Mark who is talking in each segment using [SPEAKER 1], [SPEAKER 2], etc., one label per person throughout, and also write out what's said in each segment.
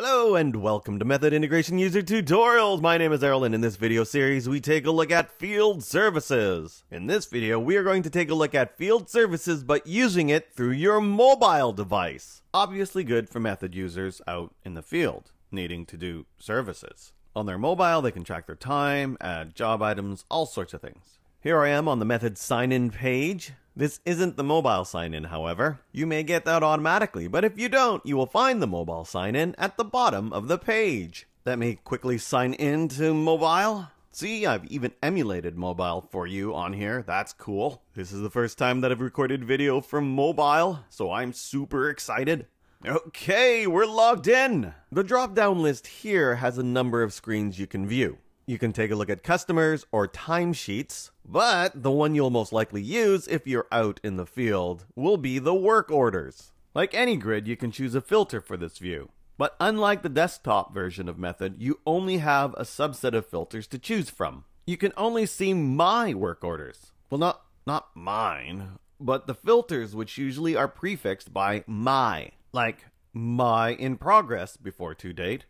[SPEAKER 1] Hello and welcome to Method Integration User Tutorials. My name is Errol, and in this video series we take a look at field services. In this video we are going to take a look at field services but using it through your mobile device. Obviously good for Method users out in the field needing to do services. On their mobile they can track their time, add job items, all sorts of things. Here I am on the Method sign-in page. This isn't the mobile sign-in, however. You may get that automatically, but if you don't, you will find the mobile sign-in at the bottom of the page. Let me quickly sign in to mobile. See, I've even emulated mobile for you on here. That's cool. This is the first time that I've recorded video from mobile, so I'm super excited. Okay, we're logged in. The drop-down list here has a number of screens you can view. You can take a look at customers or timesheets, but the one you'll most likely use if you're out in the field will be the work orders. Like any grid, you can choose a filter for this view. But unlike the desktop version of Method, you only have a subset of filters to choose from. You can only see my work orders. Well, not mine, but the filters which usually are prefixed by my, like my in progress before to date,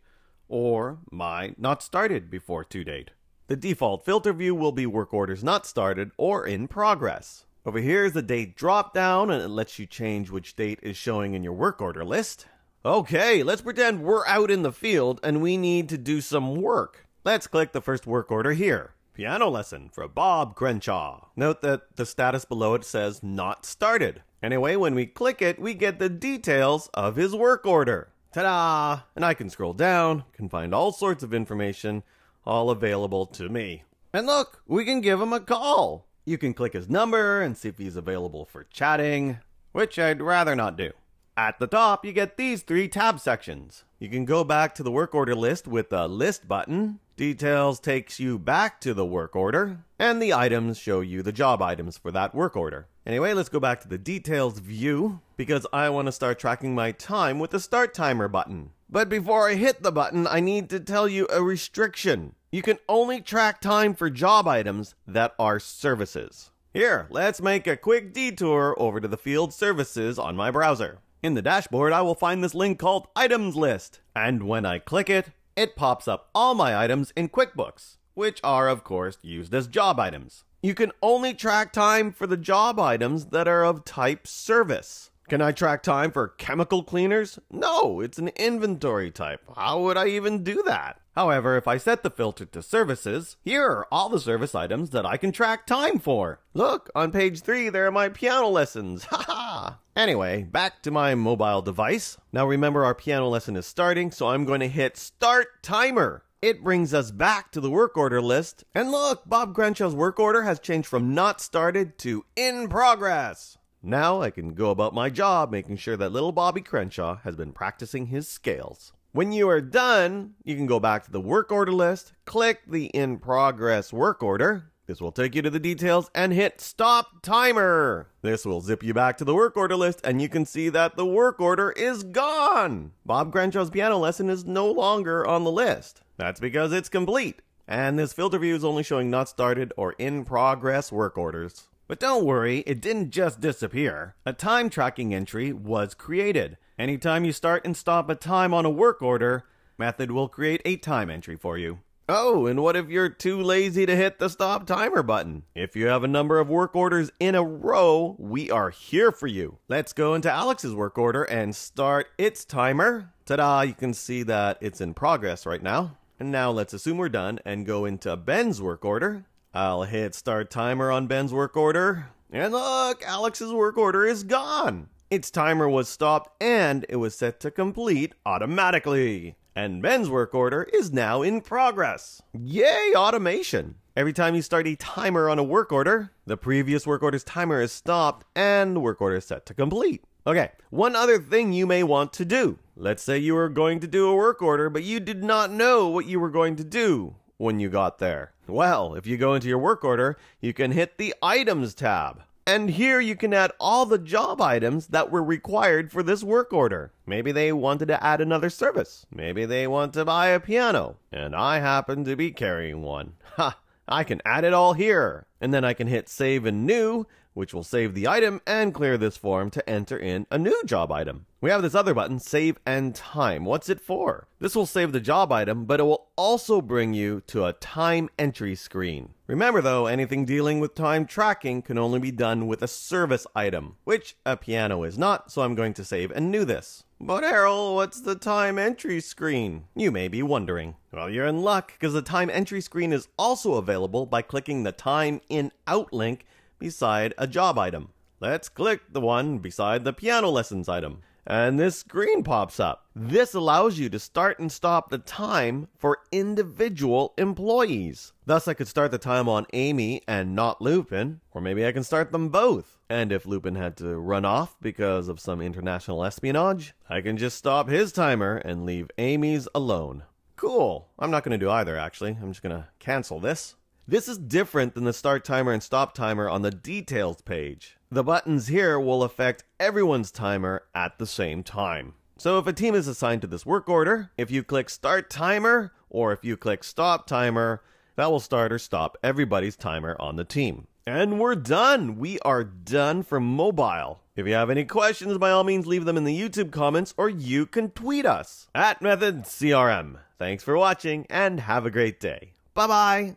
[SPEAKER 1] or my not started before to date. The default filter view will be work orders not started or in progress. Over here is the date drop down, and it lets you change which date is showing in your work order list. Okay, let's pretend we're out in the field and we need to do some work. Let's click the first work order here. Piano lesson for Bob Crenshaw. Note that the status below it says not started. Anyway, when we click it, we get the details of his work order. Ta-da! And I can scroll down, can find all sorts of information, all available to me. And look, we can give him a call. You can click his number and see if he's available for chatting, which I'd rather not do. At the top, you get these three tab sections. You can go back to the work order list with the list button. Details takes you back to the work order, and the items show you the job items for that work order. Anyway, let's go back to the details view, because I want to start tracking my time with the start timer button. But before I hit the button, I need to tell you a restriction. You can only track time for job items that are services. Here, let's make a quick detour over to the field services on my browser. In the dashboard, I will find this link called Items List, and when I click it, it pops up all my items in QuickBooks, which are, of course, used as job items. You can only track time for the job items that are of type service. Can I track time for chemical cleaners? No, it's an inventory type. How would I even do that? However, if I set the filter to services, here are all the service items that I can track time for. Look, on page 3, there are my piano lessons. Haha! Anyway, back to my mobile device. Now remember, our piano lesson is starting, so I'm going to hit Start Timer. It brings us back to the work order list. And look, Bob Crenshaw's work order has changed from not started to in progress. Now I can go about my job making sure that little Bobby Crenshaw has been practicing his scales. When you are done, you can go back to the work order list, click the in progress work order. This will take you to the details and hit Stop Timer. This will zip you back to the work order list and you can see that the work order is gone. Bob Crenshaw's piano lesson is no longer on the list. That's because it's complete. And this filter view is only showing not started or in progress work orders. But don't worry, it didn't just disappear. A time tracking entry was created. Anytime you start and stop a time on a work order, Method will create a time entry for you. Oh, and what if you're too lazy to hit the stop timer button? If you have a number of work orders in a row, we are here for you. Let's go into Alex's work order and start its timer. Ta-da, you can see that it's in progress right now. And now let's assume we're done and go into Ben's work order. I'll hit Start Timer on Ben's work order. And look, Alex's work order is gone. Its timer was stopped and it was set to complete automatically. And Ben's work order is now in progress. Yay, automation! Every time you start a timer on a work order, the previous work order's timer is stopped and the work order is set to complete. Okay, one other thing you may want to do. Let's say you were going to do a work order, but you did not know what you were going to do when you got there. Well, if you go into your work order, you can hit the Items tab. And here you can add all the job items that were required for this work order. Maybe they wanted to add another service. Maybe they want to buy a piano. And I happen to be carrying one. Ha! I can add it all here. And then I can hit Save and New, which will save the item and clear this form to enter in a new job item. We have this other button, Save and Time. What's it for? This will save the job item, but it will also bring you to a time entry screen. Remember though, anything dealing with time tracking can only be done with a service item, which a piano is not, so I'm going to save and new this. But Errol, what's the time entry screen? You may be wondering. Well, you're in luck, because the time entry screen is also available by clicking the Time In Out link beside a job item. Let's click the one beside the piano lessons item. And this screen pops up. This allows you to start and stop the time for individual employees. Thus, I could start the time on Amy and not Lupin, or maybe I can start them both. And if Lupin had to run off because of some international espionage, I can just stop his timer and leave Amy's alone. Cool. I'm not going to do either, actually. I'm just going to cancel this. This is different than the start timer and stop timer on the details page. The buttons here will affect everyone's timer at the same time. So if a team is assigned to this work order, if you click start timer or if you click stop timer, that will start or stop everybody's timer on the team. And we're done. We are done for mobile. If you have any questions, by all means, leave them in the YouTube comments or you can tweet us at Method CRM. Thanks for watching and have a great day. Bye-bye.